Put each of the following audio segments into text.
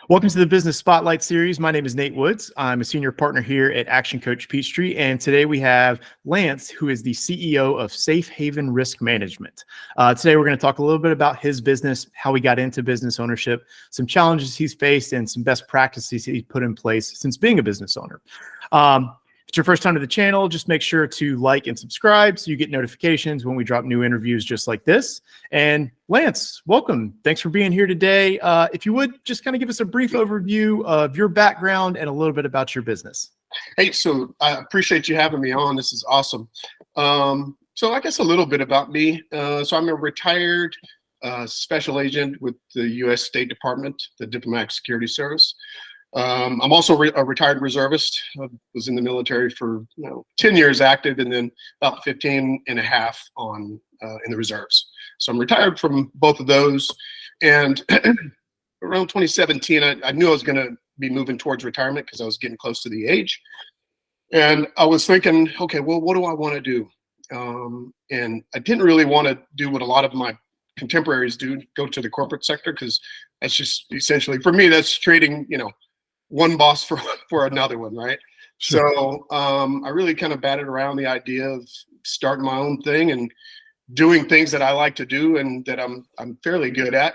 Welcome to the Business Spotlight Series. My name is Nate Woods. I'm a senior partner here at Action Coach Peachtree, and today we have Lance, who is the CEO of Safe Haven Risk Management. Today we're going to talk a little bit about his business, how he got into business ownership, some challenges he's faced, and some best practices he's put in place since being a business owner. If it's your first time to the channel, just make sure to like and subscribe so you get notifications when we drop new interviews just like this. And Lance, welcome. Thanks for being here today. If you would, just kind of give us a brief overview of your background and a little bit about your business. Hey, so I appreciate you having me on. This is awesome. So I guess a little bit about me. So I'm a retired special agent with the U.S. State Department, the Diplomatic Security Service. I'm also a retired reservist. I was in the military for 10 years active, and then about 15 and a half in the reserves. So I'm retired from both of those. And around 2017, I knew I was going to be moving towards retirement because I was getting close to the age. And I was thinking, okay, well, what do I want to do? And I didn't really want to do what a lot of my contemporaries do, go to the corporate sector, because that's just essentially, for me, that's trading, one boss for another one, right? Sure. So I really kind of batted around the idea of starting my own thing and doing things that I like to do and that I'm fairly good at.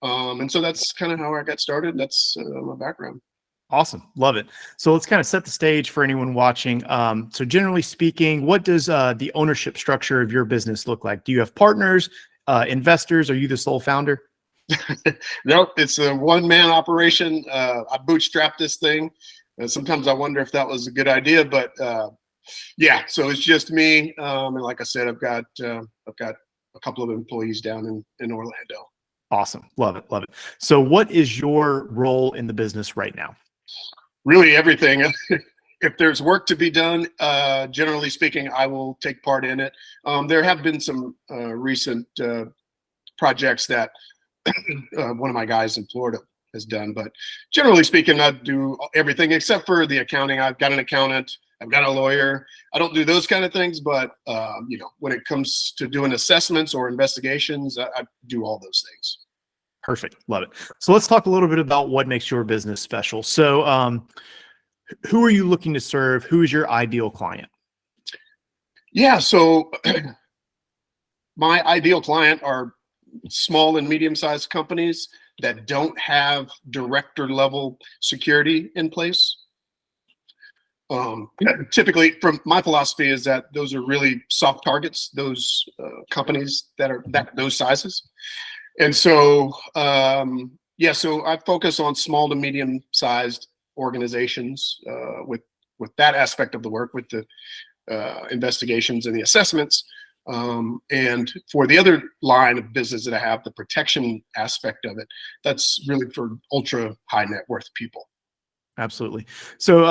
And so that's kind of how I got started. That's my background. Awesome. Love it. So let's kind of set the stage for anyone watching. So generally speaking, what does the ownership structure of your business look like? Do you have partners, investors? Are you the sole founder? Nope, it's a one-man operation. I bootstrapped this thing. Sometimes I wonder if that was a good idea, but yeah. So it's just me, and like I said, I've got a couple of employees down in Orlando. Awesome, love it, love it. So, what is your role in the business right now? Really, everything. If there's work to be done, generally speaking, I will take part in it. There have been some recent projects that one of my guys in Florida has done, but generally speaking, I do everything except for the accounting. I've got an accountant, I've got a lawyer. I don't do those kind of things, but when it comes to doing assessments or investigations, I do all those things. Perfect, love it. So let's talk a little bit about what makes your business special. So who are you looking to serve? Who is your ideal client? Yeah, so my ideal client are small and medium-sized companies that don't have director level security in place. Typically, from my philosophy is that those are really soft targets, those companies that are those sizes. And so, yeah, so I focus on small to medium-sized organizations with that aspect of the work, with the investigations and the assessments. And for the other line of business that I have, the protection aspect of it, that's really for ultra high net worth people. Absolutely. So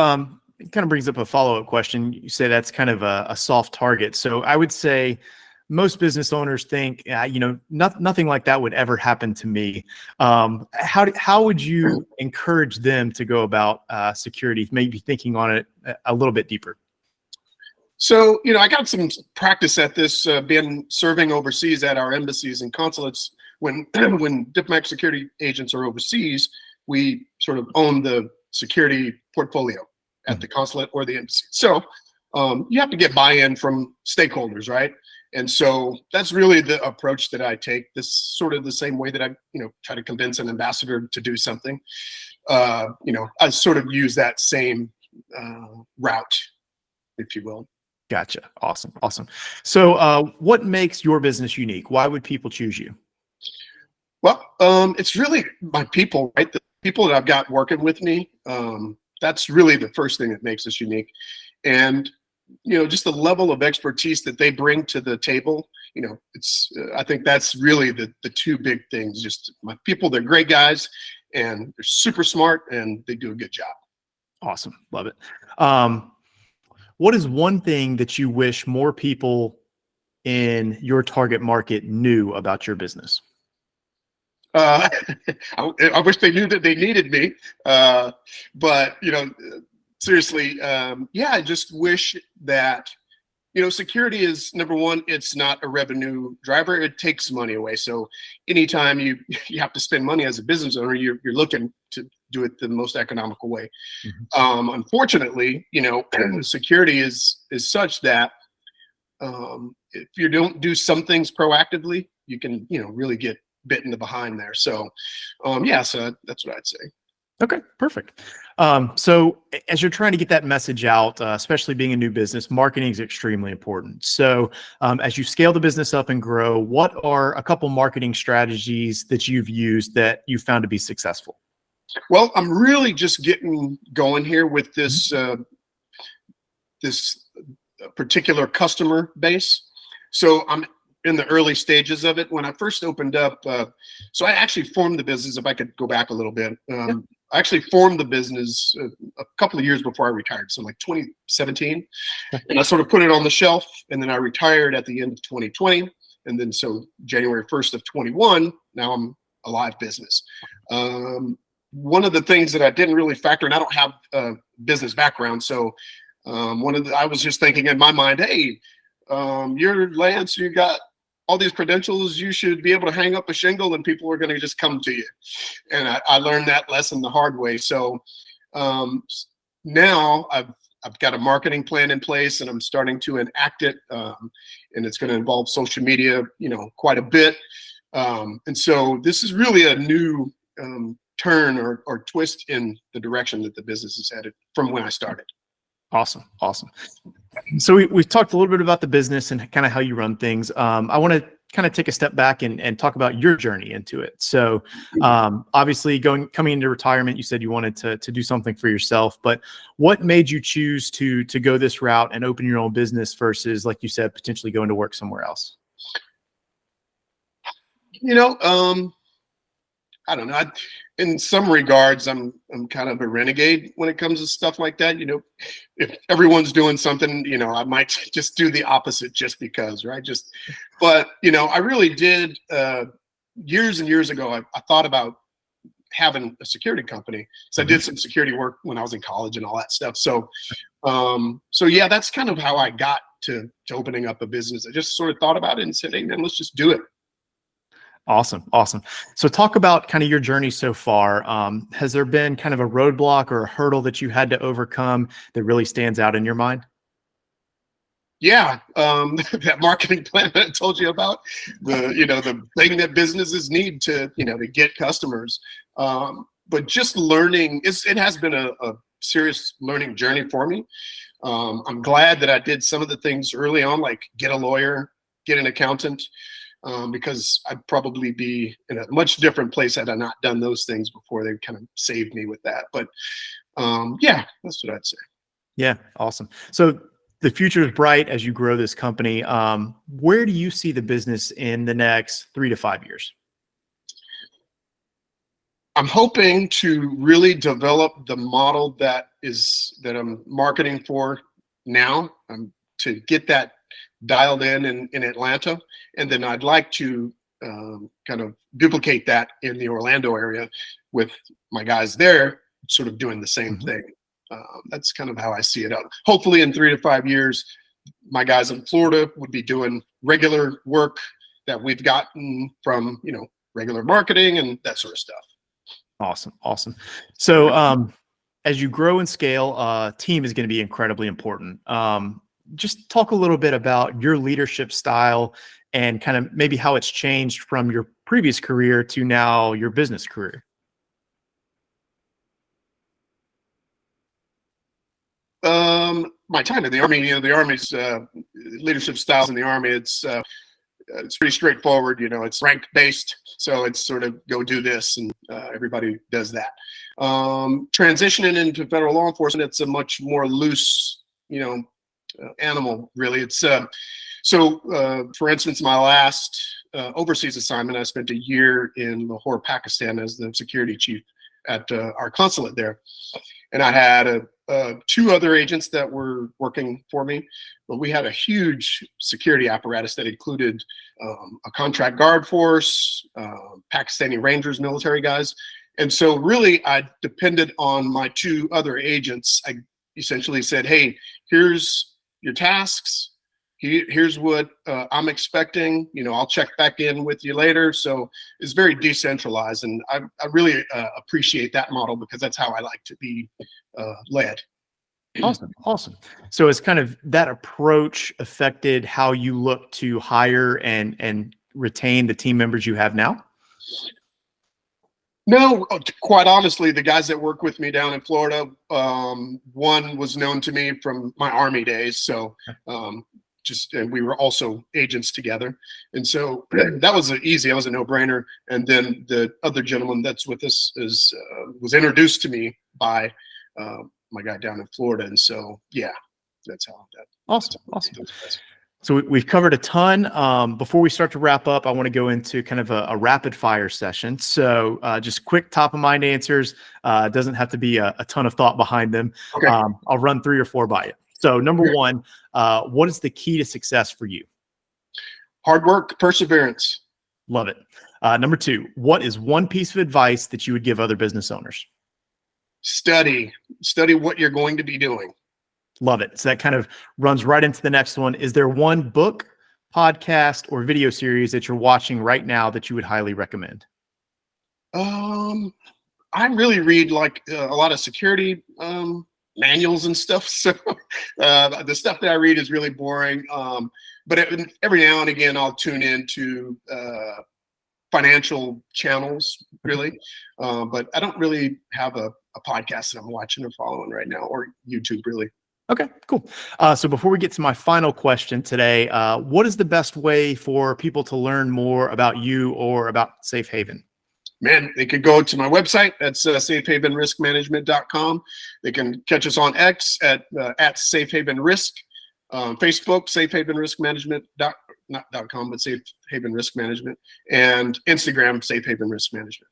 it kind of brings up a follow-up question. You say that's kind of a soft target. So I would say most business owners think, nothing like that would ever happen to me. How would you encourage them to go about security, maybe thinking on it a little bit deeper? So, I got some practice at this, been serving overseas at our embassies and consulates. When diplomatic security agents are overseas, we sort of own the security portfolio at the consulate or the embassy. So you have to get buy-in from stakeholders, right? And so that's really the approach that I take. This sort of the same way that I, try to convince an ambassador to do something. I sort of use that same route, if you will. Gotcha. Awesome. Awesome. So what makes your business unique? Why would people choose you? Well, it's really my people, right? The people that I've got working with me. That's really the first thing that makes us unique. And, just the level of expertise that they bring to the table, I think that's really the two big things. Just my people, they're great guys and they're super smart and they do a good job. Awesome. Love it. What is one thing that you wish more people in your target market knew about your business? I wish they knew that they needed me, but seriously, yeah, I just wish that security is number one. It's not a revenue driver; it takes money away. So anytime you have to spend money as a business owner, you're looking to do it the most economical way. Mhm. Unfortunately, security is such that if you don't do some things proactively, you can, really get bit in the behind there. So, yeah, so that's what I'd say. Okay, perfect. So as you're trying to get that message out, especially being a new business, marketing is extremely important. So as you scale the business up and grow, what are a couple marketing strategies that you've used that you found to be successful? Well, I'm really just getting going here with Mhm. this particular customer base. So I'm in the early stages of it. When I first opened up, so I actually formed the business. If I could go back a little bit, Yeah. I actually formed the business a couple of years before I retired, so like 2017, Okay. and I sort of put it on the shelf. And then I retired at the end of 2020, and then so January 1st of 21, now I'm a live business. One of the things that I didn't really factor, and I don't have a business background, so I was just thinking in my mind, hey, you're Lance, you got all these credentials, you should be able to hang up a shingle and people are going to just come to you. And I learned that lesson the hard way. So now I've got a marketing plan in place and I'm starting to enact it. And it's going to involve social media, quite a bit. And so this is really a new turn or twist in the direction that the business is headed from when I started. Awesome. Awesome. So we've talked a little bit about the business and kind of how you run things. I want to kind of take a step back and talk about your journey into it. So obviously coming into retirement, you said you wanted to do something for yourself, but what made you choose to go this route and open your own business versus, like you said, potentially going to work somewhere else? I don't know. In some regards, I'm kind of a renegade when it comes to stuff like that. If everyone's doing something, I might just do the opposite just because, right? But I really did. Years and years ago, I thought about having a security company. So I Mhm. did some security work when I was in college and all that stuff. So, so yeah, that's kind of how I got to opening up a business. I just sort of thought about it and said, hey, man, let's just do it. Awesome. Awesome. So talk about kind of your journey so far. Has there been kind of a roadblock or a hurdle that you had to overcome that really stands out in your mind? Yeah, that marketing plan that I told you about, the thing that businesses need to get customers. But just learning, it has been a serious learning journey for me. I'm glad that I did some of the things early on, like get a lawyer, get an accountant, because I'd probably be in a much different place had I not done those things before. They kind of saved me with that. But yeah, that's what I'd say. Yeah. Awesome. So the future is bright as you grow this company. Where do you see the business in the next 3 to 5 years? I'm hoping to really develop the model that I'm marketing for now, to get that dialed in Atlanta, and then I'd like to kind of duplicate that in the Orlando area with my guys there, sort of doing the same Mhm. thing. That's kind of how I see it out. Hopefully, in 3 to 5 years, my guys in Florida would be doing regular work that we've gotten from regular marketing and that sort of stuff. Awesome. Awesome. So as you grow and scale, team is going to be incredibly important. Just talk a little bit about your leadership style and kind of maybe how it's changed from your previous career to now your business career. My time in the Army, the Army's leadership styles in the Army, it's pretty straightforward. It's rank based, so it's sort of go do this, and everybody does that. Transitioning into federal law enforcement, it's a much more loose, animal. Really, it's for instance, my last overseas assignment, I spent a year in Lahore, Pakistan, as the security chief at our consulate there, and I had two other agents that were working for me, but we had a huge security apparatus that included a contract guard force, Pakistani Rangers, military guys. And so really I depended on my two other agents. I essentially said, hey, here's your tasks. Here's what I'm expecting. I'll check back in with you later. So it's very decentralized, and I really appreciate that model because that's how I like to be led. Awesome. Awesome. So it's kind of that approach affected how you look to hire and retain the team members you have now? No, quite honestly, the guys that work with me down in Florida, one was known to me from my Army days. So and we were also agents together. And so that was easy. That was a no-brainer. And then the other gentleman that's with us was introduced to me by my guy down in Florida. And so, yeah, that's how that. Awesome. So we've covered a ton. Before we start to wrap up, I want to go into kind of a rapid fire session. So just quick top of mind answers. Doesn't have to be a ton of thought behind them. Okay. I'll run 3 or 4 by you. So number 1, what is the key to success for you? Hard work, perseverance. Love it. Number 2, what is one piece of advice that you would give other business owners? Study what you're going to be doing. Love it. So that kind of runs right into the next one. Is there one book, podcast, or video series that you're watching right now that you would highly recommend? I really read like a lot of security manuals and stuff. So the stuff that I read is really boring. But every now and again, I'll tune into financial channels, really. But I don't really have a podcast that I'm watching or following right now, or YouTube, really. Okay, cool. So before we get to my final question today, what is the best way for people to learn more about you or about Safe Haven? Man, they could go to my website. That's safehavenriskmanagement.com. They can catch us on X at safehavenrisk, Facebook, safehavenriskmanagement.com, but Safe Haven Risk Management, and Instagram, Safe Haven Risk Management.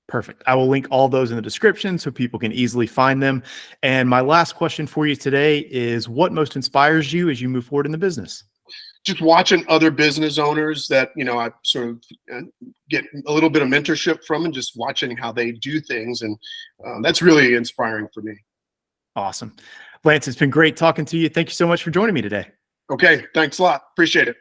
Perfect. I will link all those in the description so people can easily find them. And my last question for you today is, what most inspires you as you move forward in the business? Just watching other business owners that, I sort of get a little bit of mentorship from, and just watching how they do things. And that's really inspiring for me. Awesome. Lance, it's been great talking to you. Thank you so much for joining me today. Okay. Thanks a lot. Appreciate it.